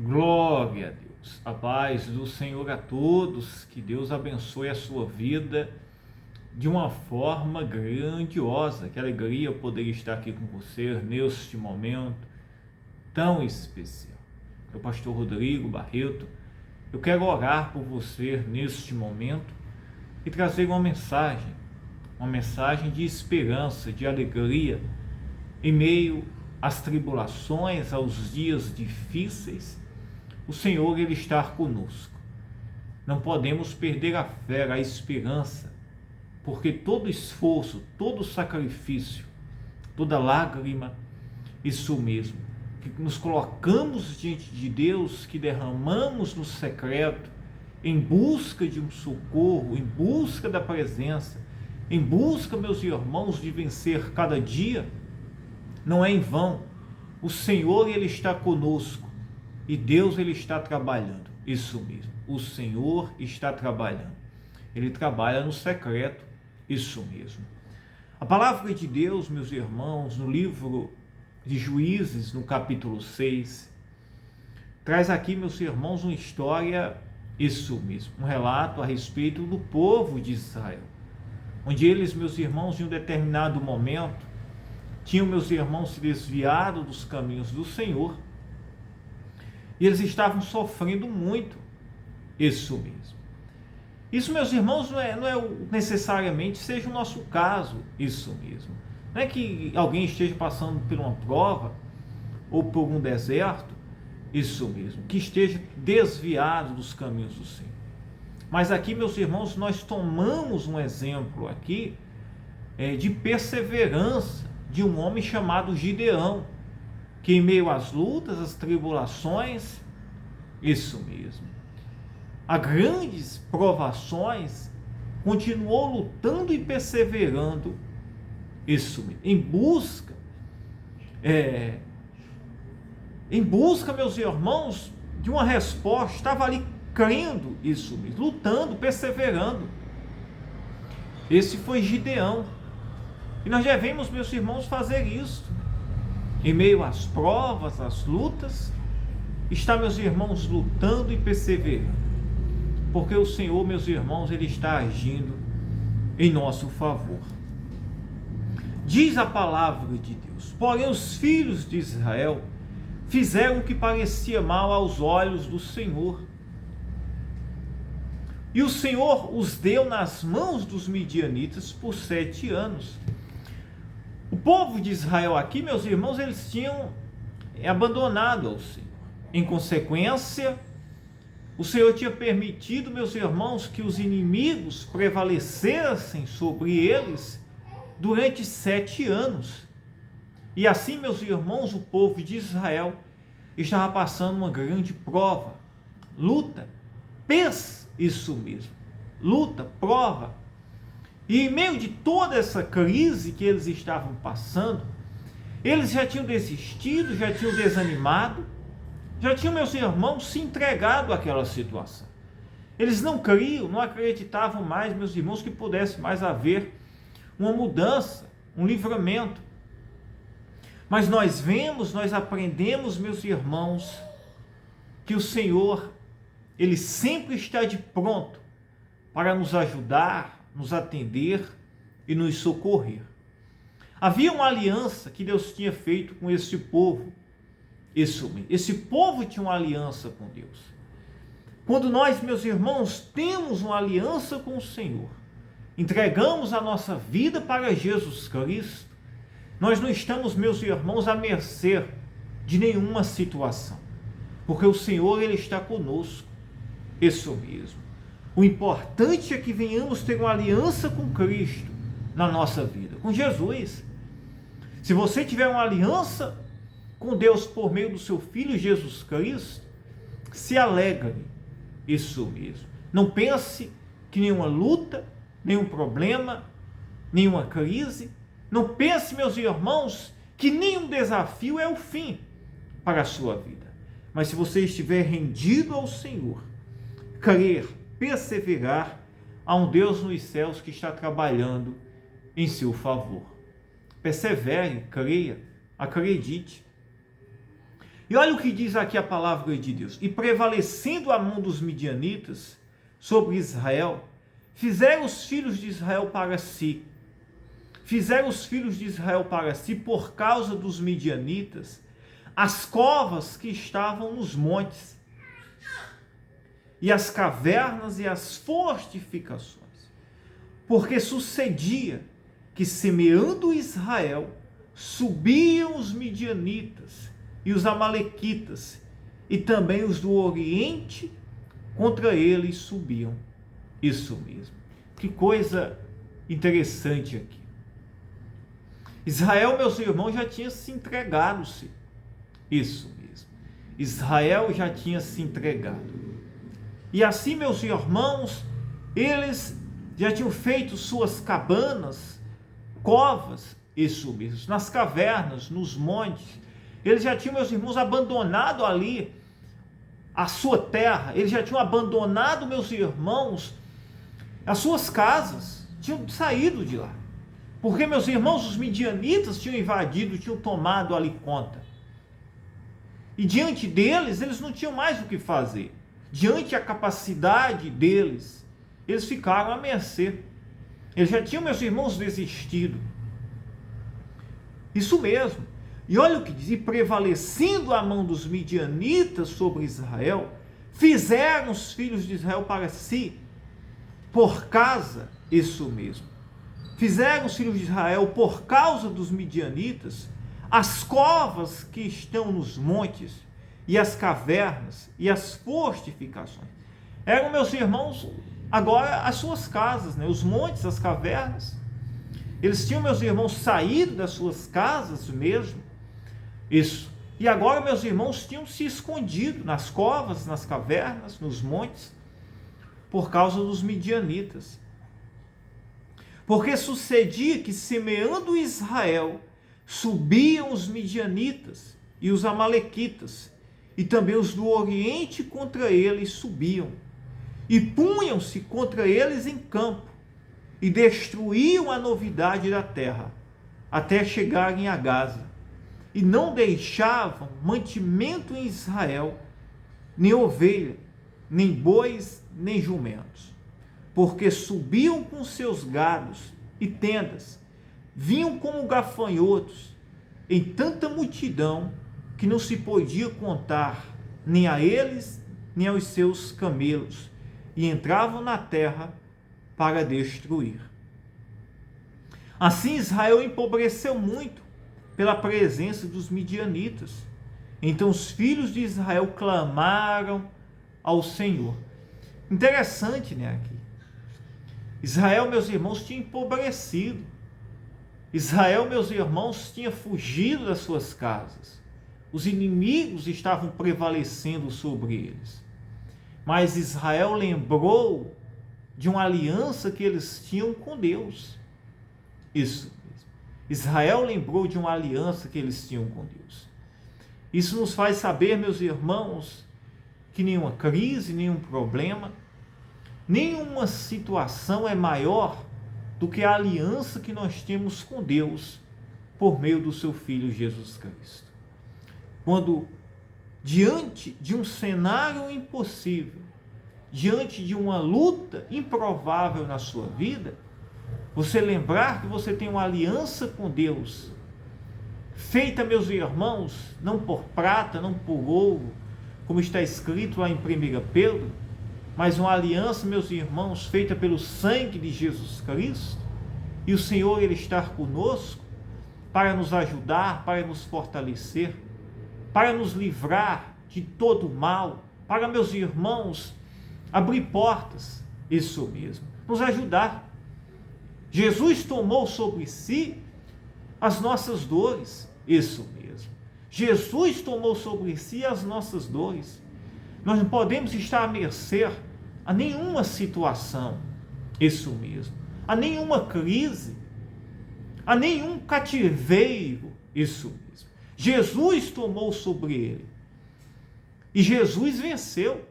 Glória a Deus, a paz do Senhor a todos, que Deus abençoe a sua vida de uma forma grandiosa. Que alegria poder estar aqui com você neste momento tão especial. Eu, pastor Rodrigo Barreto, eu quero orar por você neste momento e trazer uma mensagem de esperança, de alegria, em meio às tribulações, aos dias difíceis. O Senhor, Ele está conosco. Não podemos perder a fé, a esperança, porque todo esforço, todo sacrifício, toda lágrima, isso mesmo, que nos colocamos diante de Deus, que derramamos no secreto, em busca de um socorro, em busca da presença, em busca, meus irmãos, de vencer cada dia, não é em vão. O Senhor, Ele está conosco. E Deus, Ele está trabalhando. Isso mesmo, o Senhor está trabalhando. Ele trabalha no secreto. Isso mesmo. A palavra de Deus, meus irmãos, no livro de Juízes, no capítulo 6, traz aqui, meus irmãos, uma história, isso mesmo, um relato a respeito do povo de Israel, onde eles, meus irmãos, em um determinado momento, tinham, meus irmãos, se desviado dos caminhos do Senhor, e eles estavam sofrendo muito. Isso mesmo. Isso, meus irmãos, não é necessariamente seja o nosso caso. Isso mesmo. Não é que alguém esteja passando por uma prova ou por um deserto. Isso mesmo. Que esteja desviado dos caminhos do Senhor. Mas aqui, meus irmãos, nós tomamos um exemplo aqui de perseverança de um homem chamado Gideão, que em meio às lutas, às tribulações, isso mesmo, a grandes provações, continuou lutando e perseverando, isso mesmo, em busca, meus irmãos, de uma resposta. Estava ali crendo, isso mesmo, lutando, perseverando. Esse foi Gideão. E nós devemos, meus irmãos, fazer isso. Em meio às provas, às lutas, está, meus irmãos, lutando e perseverando. Porque o Senhor, meus irmãos, Ele está agindo em nosso favor. Diz a palavra de Deus: porém os filhos de Israel fizeram o que parecia mal aos olhos do Senhor. E o Senhor os deu nas mãos dos midianitas por 7 anos. O povo de Israel aqui, meus irmãos, eles tinham abandonado ao Senhor. Em consequência, o Senhor tinha permitido, meus irmãos, que os inimigos prevalecessem sobre eles durante 7 anos. E assim, meus irmãos, o povo de Israel estava passando uma grande prova, luta, isso mesmo, luta, prova. E em meio de toda essa crise que eles estavam passando, eles já tinham desistido, já tinham desanimado, já tinham, meus irmãos, se entregado àquela situação. Eles não criam, não acreditavam mais, meus irmãos, que pudesse mais haver uma mudança, um livramento. Mas nós vemos, nós aprendemos, meus irmãos, que o Senhor, Ele sempre está de pronto para nos ajudar, nos atender e nos socorrer. Havia uma aliança que Deus tinha feito com esse povo. Esse povo tinha uma aliança com Deus. Quando nós, meus irmãos, temos uma aliança com o Senhor, entregamos a nossa vida para Jesus Cristo, nós não estamos, meus irmãos, à mercê de nenhuma situação, porque o Senhor, Ele está conosco. Isso mesmo. O importante é que venhamos ter uma aliança com Cristo na nossa vida, com Jesus. Se você tiver uma aliança com Deus por meio do seu Filho Jesus Cristo, se alegre. Isso mesmo. Não pense que nenhuma luta, nenhum problema, nenhuma crise, não pense, meus irmãos, que nenhum desafio é o fim para a sua vida. Mas se você estiver rendido ao Senhor, crer, perseverar, há um Deus nos céus que está trabalhando em seu favor. Persevere, creia, acredite. E olha o que diz aqui a palavra de Deus. E prevalecendo a mão dos midianitas sobre Israel, fizeram os filhos de Israel para si. Fizeram os filhos de Israel para si, por causa dos midianitas, as covas que estavam nos montes, e as cavernas e as fortificações. Porque sucedia que, semeando Israel, subiam os midianitas e os amalequitas, e também os do Oriente contra eles subiam. Isso mesmo. Que coisa interessante aqui. Israel, meus irmãos, já tinha se entregado-se. Isso mesmo. Israel já tinha se entregado. E assim, meus irmãos, eles já tinham feito suas cabanas, covas, isso mesmo, nas cavernas, nos montes. Eles já tinham, meus irmãos, abandonado ali a sua terra. Eles já tinham abandonado, meus irmãos, as suas casas. Tinham saído de lá. Porque, meus irmãos, os midianitas tinham invadido, tinham tomado ali conta. E diante deles, eles não tinham mais o que fazer. Diante da capacidade deles, eles ficaram à mercê. Eles já tinham, meus irmãos, desistido. Isso mesmo. E olha o que diz: e prevalecendo a mão dos midianitas sobre Israel, fizeram os filhos de Israel para si, por causa, isso mesmo, fizeram os filhos de Israel, por causa dos midianitas, as covas que estão nos montes, e as cavernas, e as fortificações. Eram, meus irmãos, agora as suas casas, né? Os montes, as cavernas. Eles tinham, meus irmãos, saído das suas casas mesmo. Isso. E agora, meus irmãos, tinham se escondido nas covas, nas cavernas, nos montes, por causa dos midianitas. Porque sucedia que, semeando Israel, subiam os midianitas e os amalequitas, e também os do Oriente contra eles subiam, e punham-se contra eles em campo, e destruíam a novidade da terra, até chegarem a Gaza, e não deixavam mantimento em Israel, nem ovelha, nem bois, nem jumentos, porque subiam com seus gados e tendas, vinham como gafanhotos, em tanta multidão, que não se podia contar, nem a eles, nem aos seus camelos, e entravam na terra para destruir. Assim Israel empobreceu muito pela presença dos midianitas. Então os filhos de Israel clamaram ao Senhor. Interessante, né, aqui. Israel, meus irmãos, tinha empobrecido. Israel, meus irmãos, tinha fugido das suas casas. Os inimigos estavam prevalecendo sobre eles. Mas Israel lembrou de uma aliança que eles tinham com Deus. Isso mesmo. Israel lembrou de uma aliança que eles tinham com Deus. Isso nos faz saber, meus irmãos, que nenhuma crise, nenhum problema, nenhuma situação é maior do que a aliança que nós temos com Deus por meio do seu Filho Jesus Cristo. Quando, diante de um cenário impossível, diante de uma luta improvável na sua vida, você lembrar que você tem uma aliança com Deus, feita, meus irmãos, não por prata, não por ouro, como está escrito lá em 1 Pedro, mas uma aliança, meus irmãos, feita pelo sangue de Jesus Cristo, e o Senhor, Ele está conosco para nos ajudar, para nos fortalecer, para nos livrar de todo mal, para, meus irmãos, abrir portas, isso mesmo, nos ajudar. Jesus tomou sobre si as nossas dores, isso mesmo. Jesus tomou sobre si as nossas dores. Nós não podemos estar à mercê a nenhuma situação, isso mesmo, a nenhuma crise, a nenhum cativeiro, isso mesmo. Jesus tomou sobre ele. E Jesus venceu.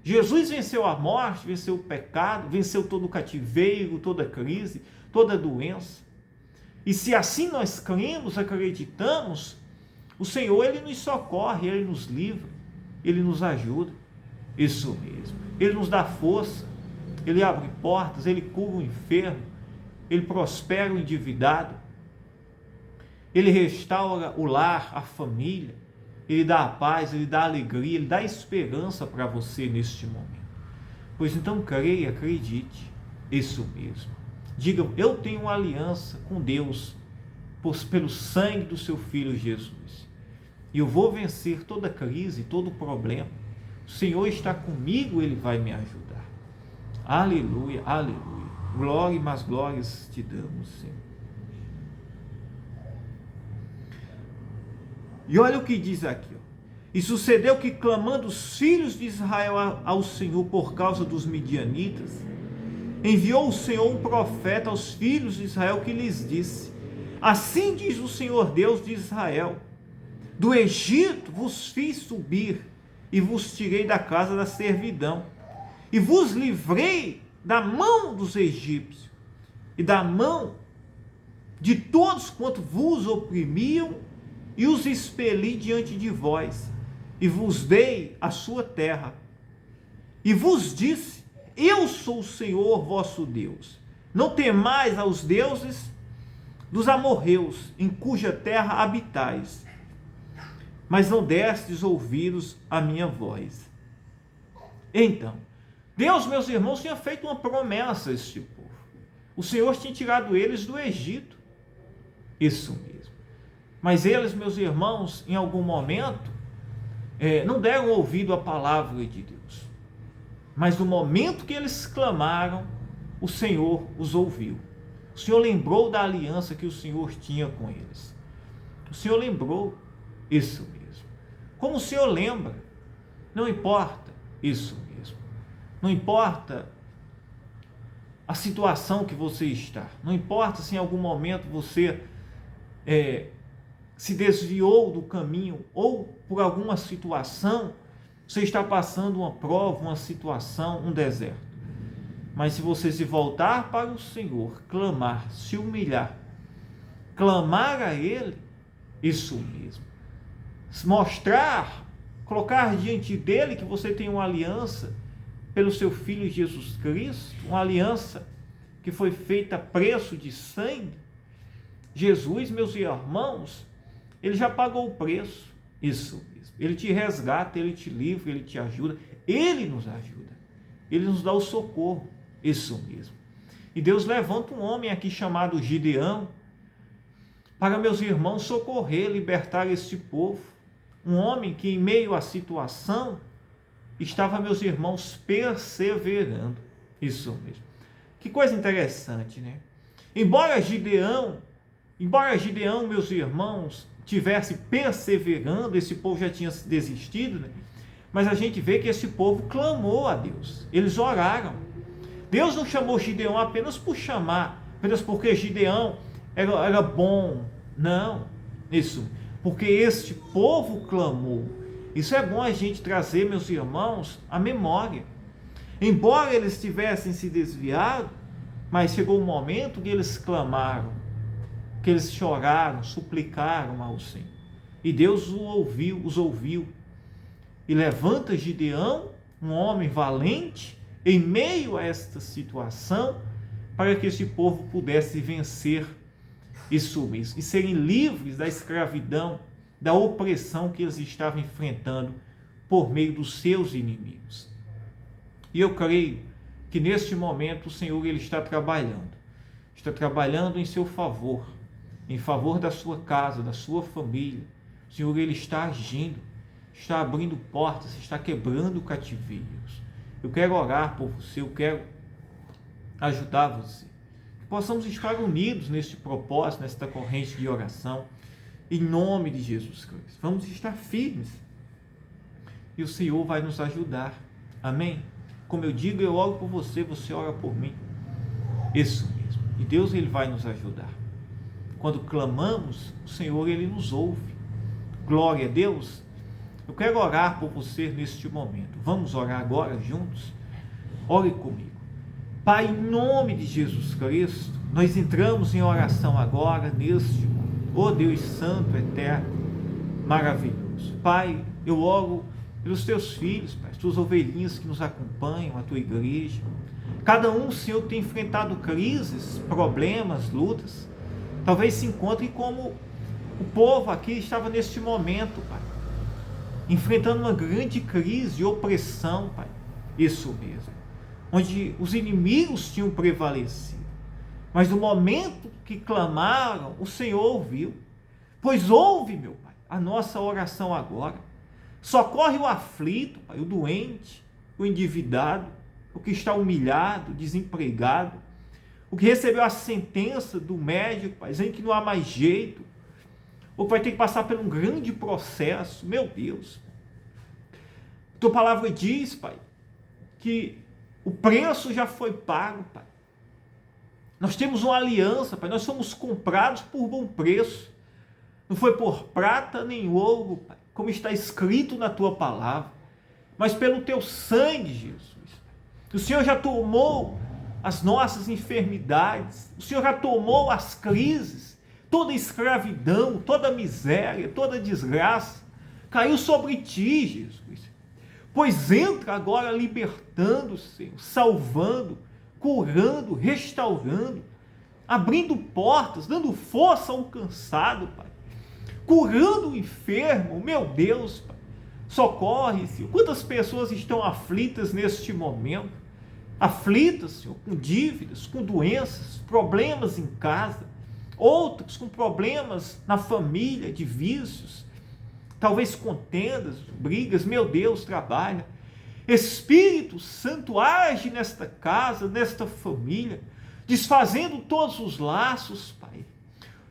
Jesus venceu a morte, venceu o pecado, venceu todo o cativeiro, toda a crise, toda a doença. E se assim nós cremos, acreditamos, O Senhor, Ele nos socorre, Ele nos livra, Ele nos ajuda. Isso mesmo. Ele nos dá força, Ele abre portas, Ele cura o enfermo, Ele prospera o endividado, Ele restaura o lar, a família, Ele dá a paz, Ele dá a alegria, Ele dá a esperança para você neste momento. Pois então creia, acredite, isso mesmo. Diga, eu tenho uma aliança com Deus, pelo sangue do seu Filho Jesus. E eu vou vencer toda crise, todo problema. O Senhor está comigo, Ele vai me ajudar. Aleluia, aleluia. Glória e mais glórias te damos, Senhor. E olha o que diz aqui, ó. E sucedeu que, clamando os filhos de Israel ao Senhor por causa dos midianitas, enviou o Senhor um profeta aos filhos de Israel que lhes disse: assim diz o Senhor Deus de Israel: do Egito vos fiz subir e vos tirei da casa da servidão e vos livrei da mão dos egípcios e da mão de todos quanto vos oprimiam, e os expeli diante de vós, e vos dei a sua terra, e vos disse: eu sou o Senhor vosso Deus. Não temais aos deuses dos amorreus, em cuja terra habitais, mas não destes ouvidos à minha voz. Então, Deus, meus irmãos, tinha feito uma promessa a este povo. O Senhor tinha tirado eles do Egito. Isso mesmo. Mas eles, meus irmãos, em algum momento, não deram ouvido à palavra de Deus. Mas no momento que eles clamaram, o Senhor os ouviu. O Senhor lembrou da aliança que o Senhor tinha com eles. O Senhor lembrou, isso mesmo. Como o Senhor lembra, não importa, isso mesmo. Não importa a situação que você está. Não importa se em algum momento você se desviou do caminho, ou por alguma situação você está passando uma prova, uma situação, um deserto. Mas se você se voltar para o Senhor, clamar, se humilhar, clamar a Ele, isso mesmo, mostrar, colocar diante dEle que você tem uma aliança pelo seu Filho Jesus Cristo, uma aliança que foi feita a preço de sangue. Jesus, meus irmãos, Ele já pagou o preço, isso mesmo. Ele te resgata, Ele te livra, Ele te ajuda, Ele nos ajuda, Ele nos dá o socorro, isso mesmo. E Deus levanta um homem aqui chamado Gideão, para, meus irmãos, socorrer, libertar este povo. Um homem que, em meio à situação, estava, meus irmãos, perseverando, isso mesmo. Que coisa interessante, né? Embora Gideão, meus irmãos, tivesse perseverando, esse povo já tinha desistido, né? Mas a gente vê que esse povo clamou a Deus, eles oraram. Deus não chamou Gideão apenas por chamar, apenas porque Gideão era bom, não, isso, porque este povo clamou. Isso é bom a gente trazer, meus irmãos, à memória. Embora eles tivessem se desviado, mas chegou um momento que eles clamaram, que eles choraram, suplicaram ao Senhor. E Deus os ouviu. E levanta Gideão, um homem valente, em meio a esta situação, para que esse povo pudesse vencer isso mesmo, e serem livres da escravidão, da opressão que eles estavam enfrentando por meio dos seus inimigos. E eu creio que neste momento o Senhor Ele está trabalhando em seu favor, em favor da sua casa, da sua família. O Senhor Ele está agindo, está abrindo portas, está quebrando cativeiros. Eu quero orar por você, eu quero ajudar você, que possamos estar unidos neste propósito, nesta corrente de oração, em nome de Jesus Cristo. Vamos estar firmes e o Senhor vai nos ajudar, amém? Como eu digo, eu oro por você, você ora por mim, isso mesmo, e Deus Ele vai nos ajudar. Quando clamamos, o Senhor Ele nos ouve, glória a Deus. Eu quero orar por você neste momento. Vamos orar agora juntos? Ore comigo. Pai, em nome de Jesus Cristo, nós entramos em oração agora neste momento. Ó Deus Santo, Eterno, maravilhoso. Pai, eu oro pelos teus filhos, Pai, as tuas ovelhinhas que nos acompanham, a tua igreja. Cada um, Senhor, tem enfrentado crises, problemas, lutas. Talvez se encontre como o povo aqui estava neste momento, Pai, enfrentando uma grande crise de opressão, Pai. Isso mesmo. Onde os inimigos tinham prevalecido. Mas no momento que clamaram, o Senhor ouviu. Pois ouve, meu Pai, a nossa oração agora. Socorre o aflito, Pai, o doente, o endividado, o que está humilhado, desempregado, o que recebeu a sentença do médico, Pai, dizendo que não há mais jeito, ou que vai ter que passar por um grande processo. Meu Deus. Tua palavra diz, Pai, que o preço já foi pago, Pai. Nós temos uma aliança, Pai, nós somos comprados por bom preço. Não foi por prata nem ouro, Pai, como está escrito na tua palavra, mas pelo teu sangue, Jesus. O Senhor já tomou as nossas enfermidades, o Senhor já tomou as crises, toda escravidão, toda miséria, toda desgraça, caiu sobre ti, Jesus. Pois entra agora libertando, Senhor, salvando, curando, restaurando, abrindo portas, dando força ao cansado, Pai, curando o enfermo. Meu Deus, Pai, socorre, Senhor. Quantas pessoas estão aflitas neste momento? Aflitas, Senhor, com dívidas, com doenças, problemas em casa, outros com problemas na família, de vícios, talvez contendas, brigas. Meu Deus, trabalha. Espírito Santo, age nesta casa, nesta família, desfazendo todos os laços, Pai,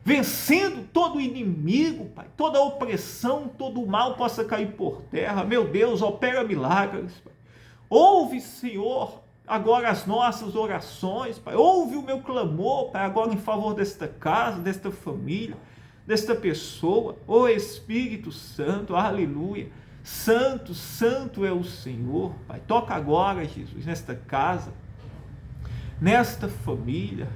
vencendo todo o inimigo, Pai, toda a opressão, todo o mal possa cair por terra. Meu Deus, opera milagres, Pai. Ouve, Senhor, agora as nossas orações, Pai. Ouve o meu clamor, Pai, agora em favor desta casa, desta família, desta pessoa. Ó Espírito Santo, aleluia. Santo, santo é o Senhor, Pai. Toca agora, Jesus, nesta casa, nesta família.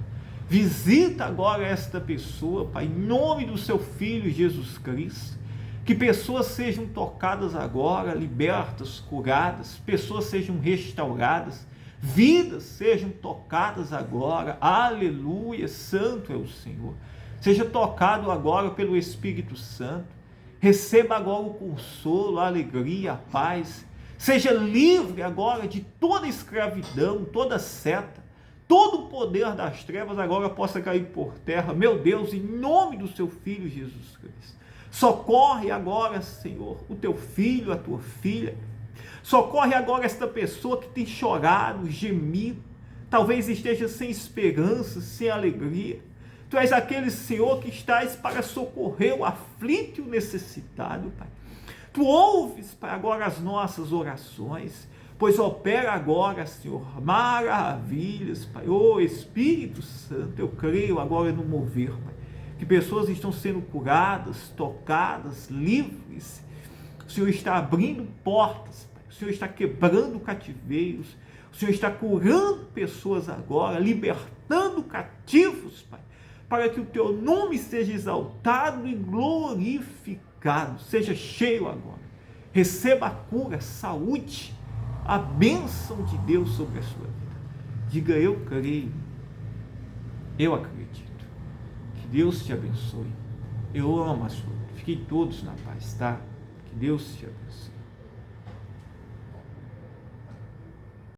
Visita agora esta pessoa, Pai, em nome do seu Filho Jesus Cristo. Que pessoas sejam tocadas agora, libertas, curadas, pessoas sejam restauradas, vidas sejam tocadas agora. Aleluia, santo é o Senhor. Seja tocado agora pelo Espírito Santo. Receba agora o consolo, a alegria, a paz. Seja livre agora de toda escravidão, toda seta. Todo o poder das trevas agora possa cair por terra. Meu Deus, em nome do seu Filho Jesus Cristo. Socorre agora, Senhor, o teu filho, a tua filha. Socorre agora esta pessoa que tem chorado, gemido. Talvez esteja sem esperança, sem alegria. Tu és aquele, Senhor, que estás para socorrer o aflito e o necessitado, Pai. Tu ouves, Pai, agora as nossas orações, pois opera agora, Senhor, maravilhas, Pai. Ô Espírito Santo, eu creio agora no mover, Pai, que pessoas estão sendo curadas, tocadas, livres. O Senhor está abrindo portas, Pai. O Senhor está quebrando cativeiros. O Senhor está curando pessoas agora, libertando cativos, Pai, para que o teu nome seja exaltado e glorificado. Seja cheio agora. Receba a cura, a saúde, a bênção de Deus sobre a sua vida. Diga: eu creio, eu acredito. Que Deus te abençoe. Eu amo a sua vida. Fiquem todos na paz, tá? Que Deus te abençoe.